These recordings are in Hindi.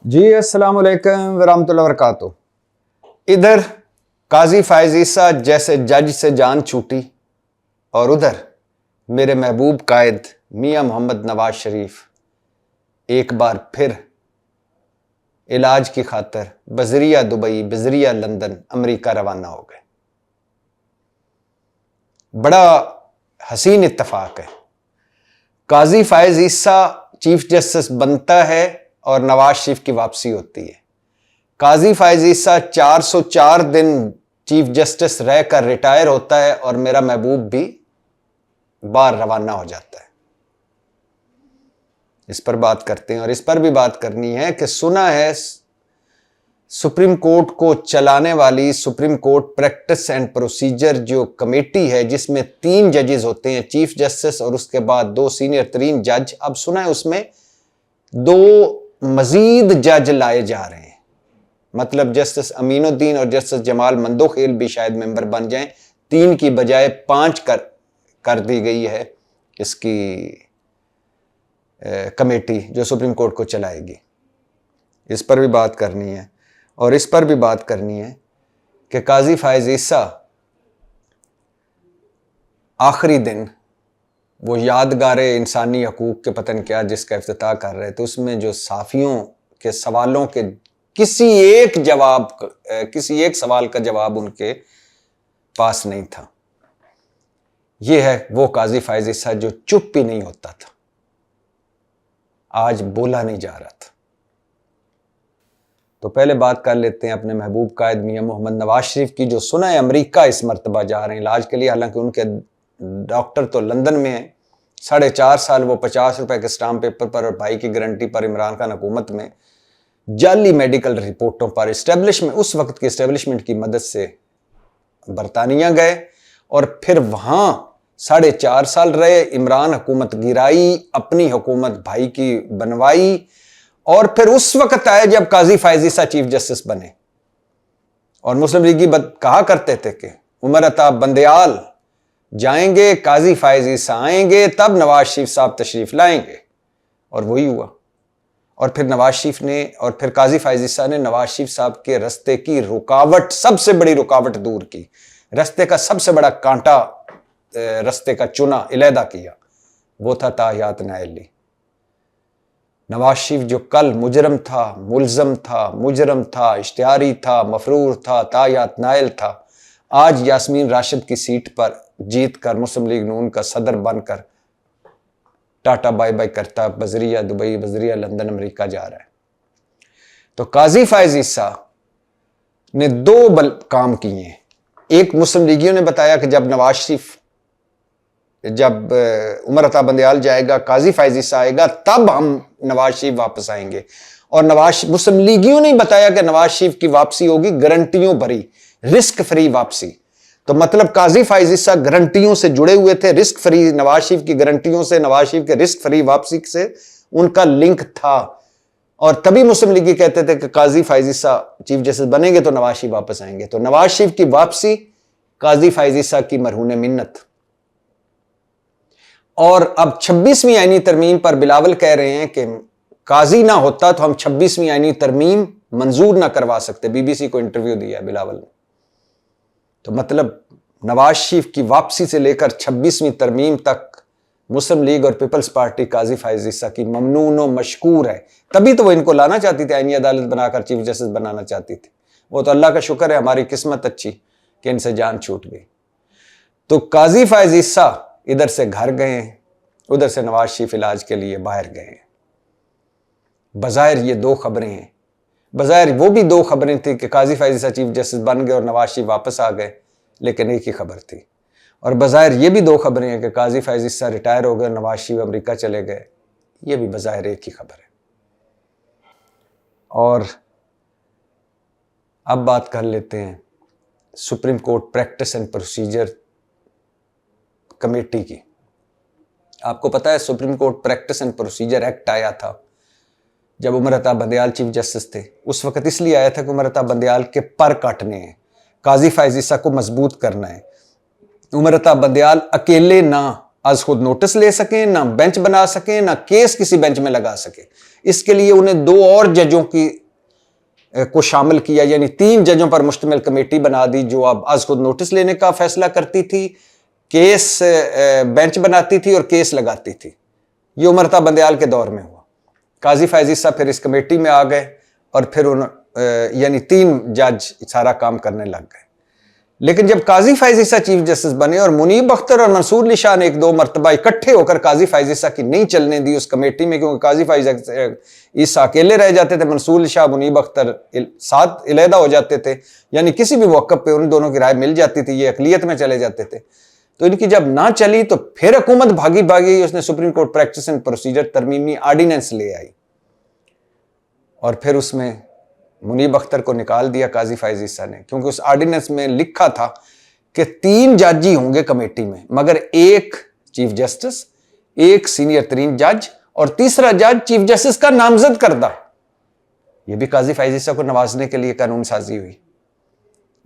जी अस्सलाम वालेकुम वरहमतुल्लाहि वबरकातुहू। इधर काजी फायज ईसा जैसे जज से जान छूटी और उधर मेरे महबूब कायद मियां मोहम्मद नवाज शरीफ एक बार फिर इलाज की खातर बजरिया दुबई बजरिया लंदन अमेरिका रवाना हो गए। बड़ा हसीन इत्तफाक है। काजी फायज ईसा चीफ जस्टिस बनता है और नवाज शरीफ की वापसी होती है। काजी फायज ईसा 404 दिन चीफ जस्टिस रहकर रिटायर होता है और मेरा महबूब भी बाहर रवाना हो जाता है। इस पर बात करते हैं और इस पर भी बात करनी है कि सुना है सुप्रीम कोर्ट को चलाने वाली supreme court practice and procedure जो कमेटी है जिसमें 3 जजेस होते हैं, चीफ जस्टिस और उसके बाद 2 सीनियर तरीन जज, अब सुना है उसमें 2 मजीद जज लाए जा रहे हैं। मतलब जस्टिस अमीनुद्दीन और जस्टिस जमाल मंदोखेल भी शायद मेंबर बन जाएं। 3 की बजाय 5 कर दी गई है इसकी कमेटी जो सुप्रीम कोर्ट को चलाएगी। इस पर भी बात करनी है और इस पर भी बात करनी है कि काजी फायज ईसा आखिरी दिन वो यादगार इंसानी हकूक के पतन क्या जिसका इफ्तिताह कर रहे थे, उसमें जो साफियों के सवालों के किसी एक सवाल का जवाब उनके पास नहीं था। ये है वो काजी फायज ईसा जो चुप भी नहीं होता था, आज बोला नहीं जा रहा था। तो पहले बात कर लेते हैं अपने महबूब कायद मियां मोहम्मद नवाज शरीफ की, जो सुना है अमेरिका इस मरतबा जा रहे हैं इलाज के लिए। हालांकि उनके डॉक्टर तो लंदन में हैं। 4.5 साल वो 50 रुपए के स्टाम्प पेपर पर और भाई की गारंटी पर इमरान खान हुकूमत में जाली मेडिकल रिपोर्टों पर उस वक्त की एस्टेब्लिशमेंट की मदद से बरतानिया गए और फिर वहां 4.5 साल रहे। इमरान हुकूमत गिराई, अपनी हुकूमत भाई की बनवाई और फिर उस वक्त आए जब काजी फायज ईसा चीफ जस्टिस बने। और मुस्लिम लीगी कहा करते थे कि उमर अताब बंदयाल जाएंगे, काजी फायज ईसा आएंगे, तब नवाज शरीफ साहब तशरीफ लाएंगे। और वही हुआ। और फिर नवाज शरीफ ने और फिर काजी फायज ईसा ने नवाज शरीफ साहब के रस्ते की रुकावट, सबसे बड़ी रुकावट दूर की। रस्ते का सबसे बड़ा कांटा रस्ते का चुना इलेहदा किया, वो था ताहियात नायली। नवाज शरीफ जो कल मुजरम था, मुजरम था, इश्तिहारी था, मफरूर था, ताहियात नायल था, आज यास्मीन राशिद की सीट पर जीत कर मुस्लिम लीग नून का सदर बनकर टाटा बाय बाय करता बजरिया दुबई बजरिया लंदन अमेरिका जा रहा है। तो काजी फायज ईसा ने 2 काम किए। एक, मुस्लिम लीगियों ने बताया कि जब उमर अताब बंदयाल जाएगा, काजी फायज ईसा आएगा, तब हम नवाज शरीफ वापस आएंगे। और मुस्लिम लीगियों ने बताया कि नवाज शरीफ की वापसी होगी गारंटियों भरी, रिस्क फ्री वापसी। तो मतलब काजी फायज ईसा गारंटियों से जुड़े हुए थे, रिस्क फ्री, नवाज शरीफ की गारंटियों से, नवाज शरीफ के रिस्क फ्री वापसी से उनका लिंक था। और तभी मुस्लिम लीगी कहते थे कि काजी फायज ईसा चीफ जस्टिस बनेंगे तो नवाज शरीफ वापस आएंगे। तो नवाज शरीफ की वापसी, काजी फायज ईसा की मरहून मिन्नत। और अब 26वीं आईनी तरमीम पर बिलावल कह रहे हैं कि काजी ना होता तो हम 26वीं आईनी तरमीम मंजूर ना करवा सकते। बीबीसी को इंटरव्यू दिया बिलावल ने। तो मतलब नवाज शरीफ की वापसी से लेकर 26वीं तरमीम तक मुस्लिम लीग और पीपल्स पार्टी काजी फायज ईसा की ममनून और मशकूर है। तभी तो वो इनको लाना चाहती थी, आईनी अदालत बनाकर चीफ जस्टिस बनाना चाहती थी। वो तो अल्लाह का शुक्र है, हमारी किस्मत अच्छी कि इनसे जान छूट गई। तो काजी फायज ईसा इधर से घर गए, उधर से नवाज शरीफ इलाज के लिए बाहर गए। बज़ाहिर ये 2 खबरें हैं। बज़ाहिर वो भी 2 खबरें थी कि काजी फायज ईसा चीफ जस्टिस बन गए और नवाज शरीफ वापस आ गए, लेकिन एक ही खबर थी। और बज़ाहिर ये भी 2 खबरें हैं कि काजी फायज ईसा रिटायर हो गए, नवाज शरीफ अमेरिका चले गए। ये भी बज़ाहिर एक ही खबर है। और अब बात कर लेते हैं supreme court practice and procedure committee की। आपको पता है supreme court practice and procedure act आया था जब उमर अताब बंदयाल चीफ जस्टिस थे। उस वक्त इसलिए आया था कि उमर अताब बंदयाल के पर काटने हैं, काजी फायज ईसा को मजबूत करना है। उमर अताब बंदयाल अकेले ना आज खुद नोटिस ले सकें, ना बेंच बना सकें, ना केस किसी बेंच में लगा सके। इसके लिए उन्हें 2 और जजों को शामिल किया, यानी 3 जजों पर मुश्तमिल कमेटी बना दी जो अब आज खुद नोटिस लेने का फैसला करती थी, केस बेंच बनाती थी और केस लगाती थी। ये उमर था बंदयाल के दौर में हुआ। काजी फैज ईसा फिर इस कमेटी में आ गए और फिर यानी 3 जज सारा काम करने लग गए। लेकिन जब काजी फैज ईसा चीफ जस्टिस बने और मुनीब अख्तर और मंसूर अली शाह ने 1-2 मरतबा इकट्ठे होकर काजी फैज ईसा की नहीं चलने दी उस कमेटी में, क्योंकि काजी फैज ईसा अकेले रह जाते थे, मंसूर अली शाह मुनीब अख्तर साथ अलहदा हो जाते थे, यानी किसी भी मौके पे उन दोनों की राय मिल जाती थी, ये अकलियत में चले जाते थे। तो इनकी जब ना चली तो फिर हुकूमत भागी भागी उसने supreme court practice and procedure तरमीमी आर्डिनेंस ले आई और फिर उसमें मुनीब अख्तर को निकाल दिया काजी फैज ईसा ने, क्योंकि उस आर्डिनेंस में लिखा था कि 3 जज ही होंगे कमेटी में, मगर 1 चीफ जस्टिस, 1 सीनियर तरीन जज और तीसरा जज चीफ जस्टिस का नामजद करदा। यह भी काजी फैज ईसा को नवाजने के लिए कानून साजी हुई।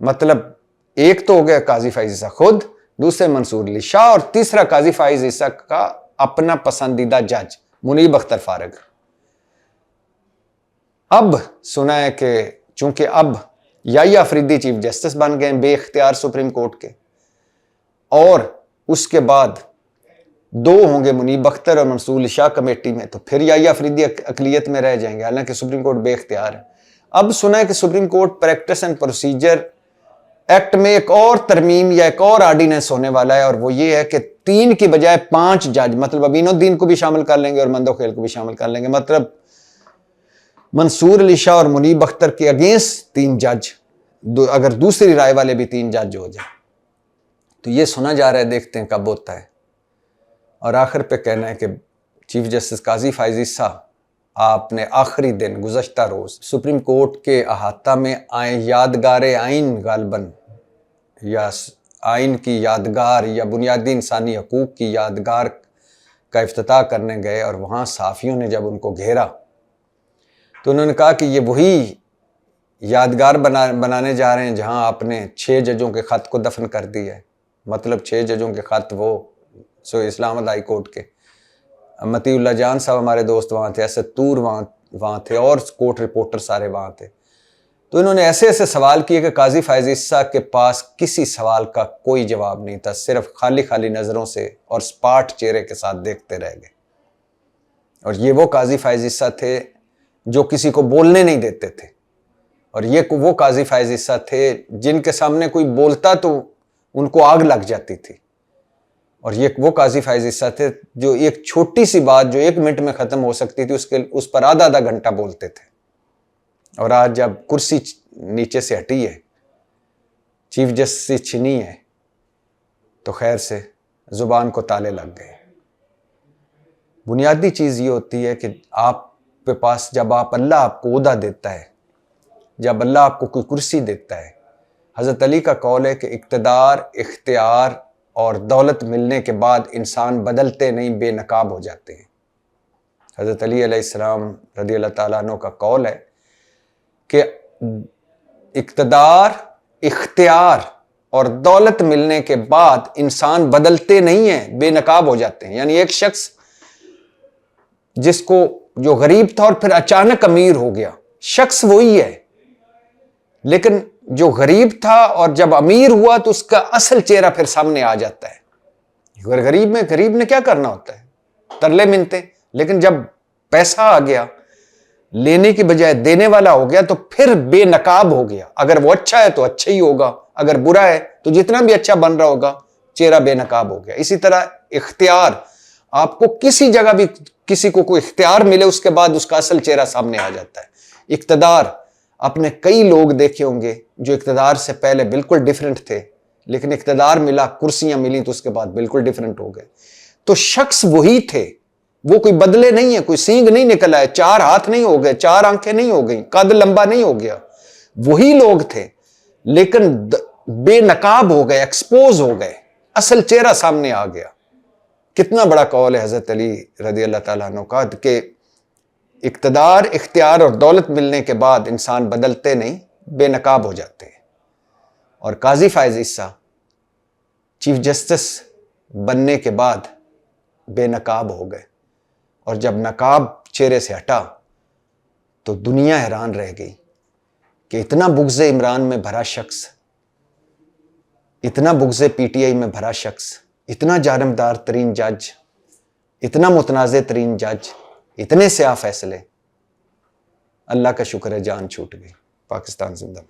मतलब एक तो हो गया काजी फैज ईसा खुद, दूसरे मंसूर अली शाह और तीसरा काजी फैज ईसा का अपना पसंदीदा जज मुनीब अख्तर फारग। अब सुना है कि चूंकि अब याह्या अफरीदी चीफ जस्टिस बन गए बेइख्तियार सुप्रीम कोर्ट के, और उसके बाद 2 होंगे मुनीब अख्तर और मंसूर अली शाह कमेटी में, तो फिर याह्या अफरीदी अकलियत में रह जाएंगे, हालांकि सुप्रीम कोर्ट बेइख्तियार है। अब सुना है कि supreme court practice and procedure act में एक और तरमीम या एक और आर्डिनेंस होने वाला है, और वो ये है कि 3 की बजाय 5 जज, मतलब अबीनुद्दीन को भी शामिल कर लेंगे और मंदोखेल को भी शामिल कर लेंगे। मतलब मंसूर अली शाह और मुनीब अख्तर के अगेंस्ट 3 जज, अगर दूसरी राय वाले भी 3 जज हो जाए तो ये सुना जा रहा है, देखते हैं कब होता है। और आखिर पे कहना है कि चीफ जस्टिस काजी फैज ईसा आपने आखिरी दिन गुज़श्ता रोज़ सुप्रीम कोर्ट के अहाता में आए यादगार आइन गालबन या आइन की यादगार या बुनियादी इंसानी हकूक़ की यादगार का इफ्तिताह करने गए, और वहाँ सहाफ़ियों ने जब उनको घेरा तो उन्होंने कहा कि ये वही यादगार बनाने जा रहे हैं जहाँ आपने 6 जजों के ख़त को दफन कर दिया है। मतलब 6 जजों के ख़त वो इस्लामाबाद हाई कोर्ट के मतीउल्लाह जान साहब हमारे दोस्त वहाँ थे, असद तूर वहाँ थे, और कोर्ट रिपोर्टर सारे वहाँ थे। तो इन्होंने ऐसे ऐसे सवाल किए कि काजी फैज ईसा के पास किसी सवाल का कोई जवाब नहीं था, सिर्फ खाली खाली नज़रों से और स्पाट चेहरे के साथ देखते रह गए। और ये वो काजी फैज ईसा थे जो किसी को बोलने नहीं देते थे, और ये वो काजी फैज ईसा थे जिनके सामने कोई बोलता तो उनको आग लग जाती थी, और ये वो काजी फैज ईसा थे जो एक छोटी सी बात जो 1 मिनट में ख़त्म हो सकती थी उस पर आधा घंटा बोलते थे। और आज जब कुर्सी नीचे से हटी है, चीफ जस्टिस छिनी है, तो खैर से ज़ुबान को ताले लग गए। बुनियादी चीज़ ये होती है कि आप के पास जब अल्लाह आपको ओहदा देता है, जब अल्लाह आपको कोई कुर्सी देता है, हज़रत अली का कौल है कि इक़्तिदार, इख्तियार और दौलत मिलने के बाद इंसान बदलते नहीं, बेनकाब हो जाते हैं। हज़रत अली अलैहिस्सलाम रज़ी अल्लाह ताला अन्हु का कौल है कि इक़्तिदार, इख्तियार और दौलत मिलने के बाद इंसान बदलते नहीं हैं, बेनकाब हो जाते हैं। यानी एक शख्स जिसको जो गरीब था और फिर अचानक अमीर हो गया, शख्स वही है, लेकिन जो गरीब था और जब अमीर हुआ तो उसका असल चेहरा फिर सामने आ जाता है। गरीब ने क्या करना होता है, तरले मिनते, लेकिन जब पैसा आ गया, लेने की बजाय देने वाला हो गया, तो फिर बेनकाब हो गया। अगर वो अच्छा है तो अच्छा ही होगा, अगर बुरा है तो जितना भी अच्छा बन रहा होगा चेहरा बेनकाब हो गया। इसी तरह इख्तियार, आपको किसी जगह भी किसी को कोई इख्तियार मिले उसके बाद उसका असल चेहरा सामने आ जाता है। इख्तियार, आपने कई लोग देखे होंगे जो इख्तियार से पहले बिल्कुल डिफरेंट थे, लेकिन इख्तियार मिला, कुर्सियां मिली तो उसके बाद बिल्कुल डिफरेंट हो गए। तो शख्स वही थे, वो कोई बदले नहीं है, कोई सींग नहीं निकला है, 4 हाथ नहीं हो गए, 4 आंखें नहीं हो गई, कद लंबा नहीं हो गया, वही लोग थे, लेकिन बेनकाब हो गए, एक्सपोज हो गए, असल चेहरा सामने आ गया। कितना बड़ा कौल है हज़रत अली रज़ी अल्लाह ताला अन्हु का कि इक़्तिदार, इख्तियार और दौलत मिलने के बाद इंसान बदलते नहीं, बेनकाब हो जाते हैं। और काजी फैज ईसा चीफ जस्टिस बनने के बाद बेनकाब हो गए। और जब नकाब चेहरे से हटा तो दुनिया हैरान रह गई कि इतना बुग़्ज़े इमरान में भरा शख्स, इतना बुग़्ज़े पीटीआई में भरा शख्स, इतना जानबदार तरीन जज, इतना मुतनाज़े तरीन जज, इतने स्याह फैसले। अल्लाह का शुक्र है जान छूट गई। पाकिस्तान जिंदाबाद।